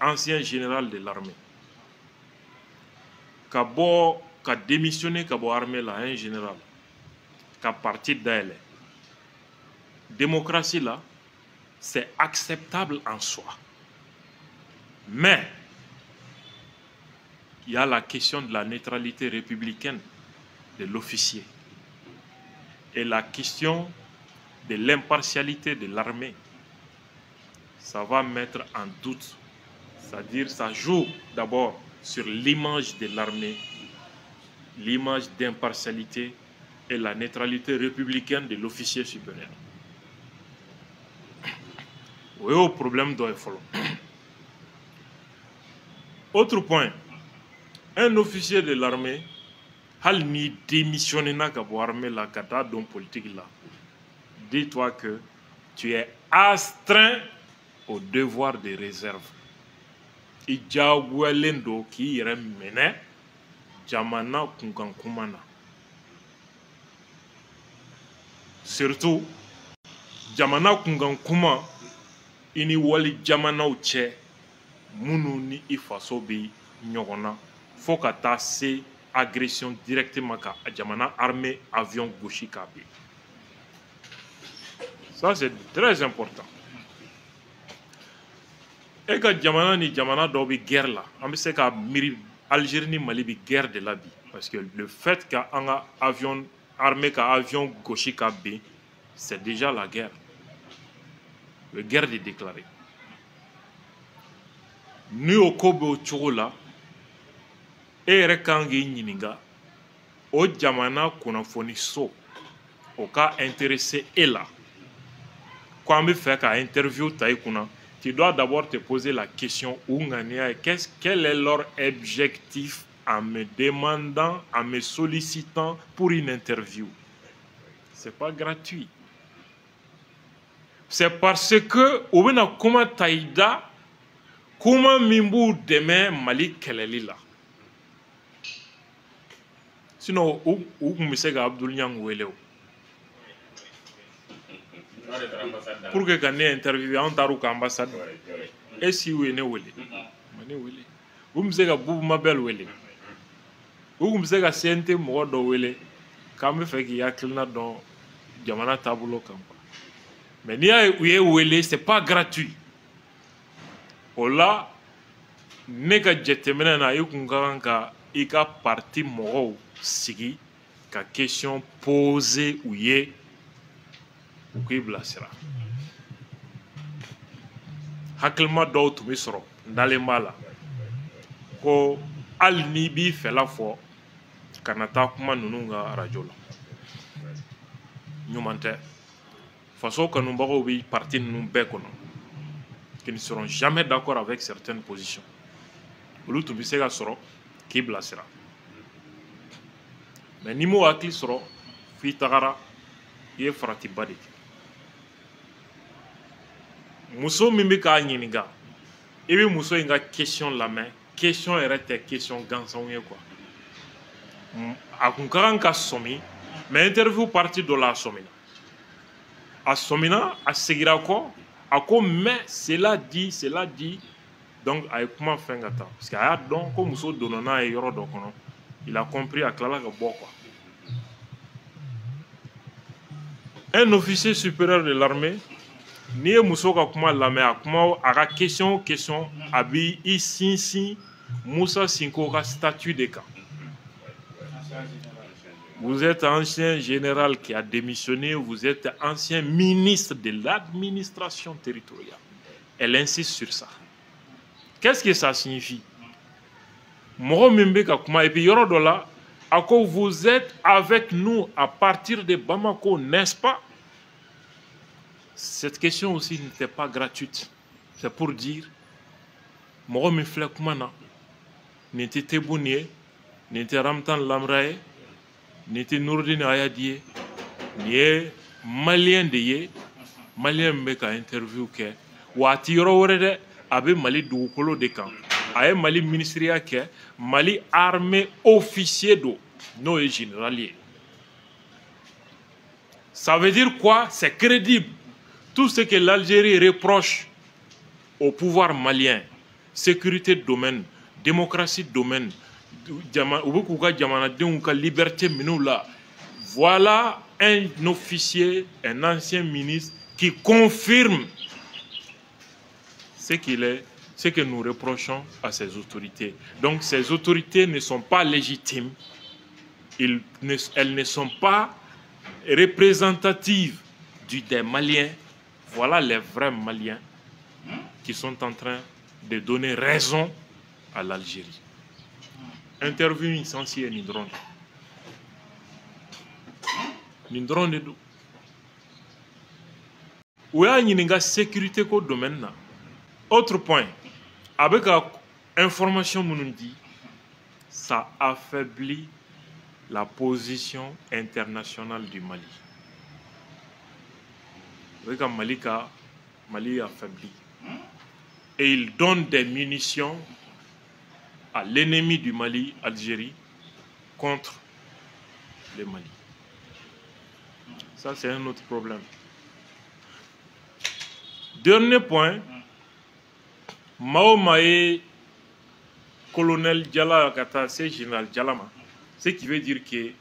ancien général de l'armée. Ka démissionné ka armée là, un général. Ka parti d'elle. Démocratie là, c'est acceptable en soi. Mais, il y a la question de la neutralité républicaine de l'officier et la question de l'impartialité de l'armée. Ça va mettre en doute, c'est-à-dire ça joue d'abord sur l'image de l'armée, l'image d'impartialité et la neutralité républicaine de l'officier supérieur. Oui, au problème doit être. Autre point, un officier de l'armée, hal ni démissionné na kabo armée la kata don politique là. Dis-toi que tu es astreint au devoir de réserve. Ijawelendo ki remene jamana kunkankumana. Surtout, jamana kunkankuma ini wali jamana uche munu ni ifaso bi nyogona faut ka taa se agression directement ka jamana armée avion gauche kabe. Ça c'est très important. Et que jamana ni jamana do bi guerre là, on be se ka miri Algérie ni Mali bi guerre de la bi parce que le fait ka anga avion armée ka avion gauche kabe, c'est déjà la guerre. La guerre est déclarée. Nous au Kobo Tchoula et Rekangi Nininga au Jamana Konafoni So au cas intéressé et là. Quand on fait qu'à interview Taïkuna, tu dois d'abord te poser la question quel est leur objectif en me demandant, en me sollicitant pour une interview. C'est pas gratuit. C'est parce que au bena kuma taïda kuma mimbu demain Mali keleli la. Sinon ou misega Abdoul Niang wele. Pour que gagner interview en taru ka ambassade. Et si ou ne wele. Mane wele. Ou misega Boubou Mabel wele. Ou misega CNT mo do wele. Kam fe ki yakilna don jamana tabulo kam. Mais ce n'est pas gratuit. Ola, nega jetemena na yukunga ika parti moro sigi ka question posée ou ye ou qui blasera. Hakilma d'autres misro dans les mala ko al nibi fela fo kanata kuma nununga rajola. Nyumante. Façon que nous avons parti nous qui ne seront jamais d'accord avec certaines positions. L'autre bisega soro qui blasera. Mais ni mo akli soro fi tagara ye frati badi. Muso mimbi ka nyiniga. Ebi muso inga question la main, question erete question gansan ye quoi. Akunkaran ka somi, mais interview parti de la somina. A Somina, a Segirako, a comme mais cela dit, donc a comment faire gata. Parce qu'il y a donc comme Mousso Donona et Yoro Dokono, il a compris à Klala Gabokwa. Un officier supérieur de l'armée, ni Mousso Kakuma la mer, comment à la question, abi ici, Moussa Sinkoka statut de cas. Vous êtes ancien général qui a démissionné, vous êtes ancien ministre de l'administration territoriale. Elle insiste sur ça. Qu'est-ce que ça signifie? Et puis, vous êtes avec nous à partir de Bamako, n'est-ce pas? Cette question aussi n'était pas gratuite. C'est pour dire, n'était Tebounier, n'était Ramtan Lamrae, n'était Nourdine Ayadie, ni Malien de ye, Malien meka interview ke, ou atiro orede, abe Mali doukolo de camp, aye Mali ministériel ke, Mali armée officier d'eau, non et généralier. Ça veut dire quoi? C'est crédible. Tout ce que l'Algérie reproche au pouvoir malien, sécurité domaine, démocratie domaine, liberté là. Voilà un officier, un ancien ministre qui confirme ce qu'il est, ce que nous reprochons à ces autorités. Donc ces autorités ne sont pas légitimes, elles ne sont pas représentatives des Maliens. Voilà les vrais Maliens qui sont en train de donner raison à l'Algérie. Interview licencié Nindron. Nindron de do. Où y a une sécurité au domaine. Autre point, avec l'information Mounundi, ça affaiblit la position internationale du Mali. Avec Mali affaibli. Et il donne des munitions à l'ennemi du Mali, Algérie, contre le Mali. Ça, c'est un autre problème. Dernier point, Mao Maé, colonel Diala Kata, c'est général Dialama, ce qui veut dire que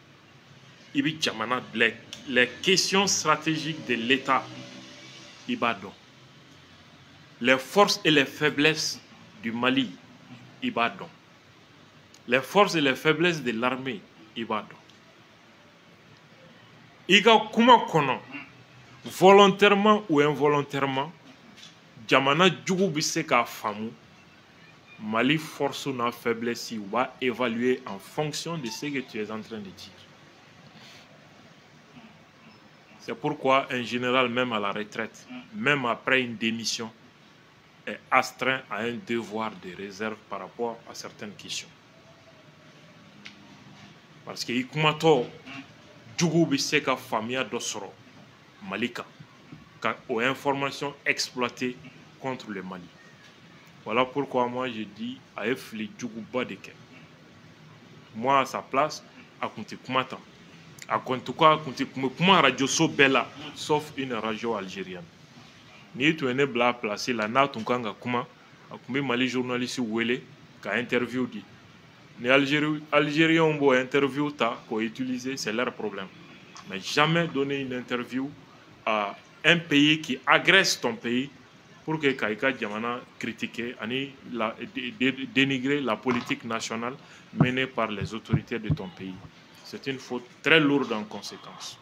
les questions stratégiques de l'État, Ibadon, les forces et les faiblesses du Mali, Ibadon, les forces et les faiblesses de l'armée, Ibadon. Iga kuma kono, volontairement ou involontairement, Jamana Djougou Bisseka Famou, Mali force ou na faiblesse, ou va évaluer en fonction de ce que tu es en train de dire. C'est pourquoi un général, même à la retraite, même après une démission, est astreint à un devoir de réserve par rapport à certaines questions. Parce que Ikumato, Djougou Bisseka Famia Dosoro, Malika, aux informations exploitées contre le Mali. Voilà pourquoi moi je dis à Efli Djougou Badeke. Moi à sa place, à Kunti Kumata. À Kuntuka, Kunti Kuma Radio Sobela, sauf une radio algérienne. Ni tu es bla placé la na tunkanga kuma, à Kumbi Mali journaliste Wele, qui a interview dit. Les Algériens ont interview qu'on utilisé, c'est leur problème. Mais jamais donner une interview à un pays qui agresse ton pays pour que Kaïka Diamana critique et dénigrer la politique nationale menée par les autorités de ton pays. C'est une faute très lourde en conséquence.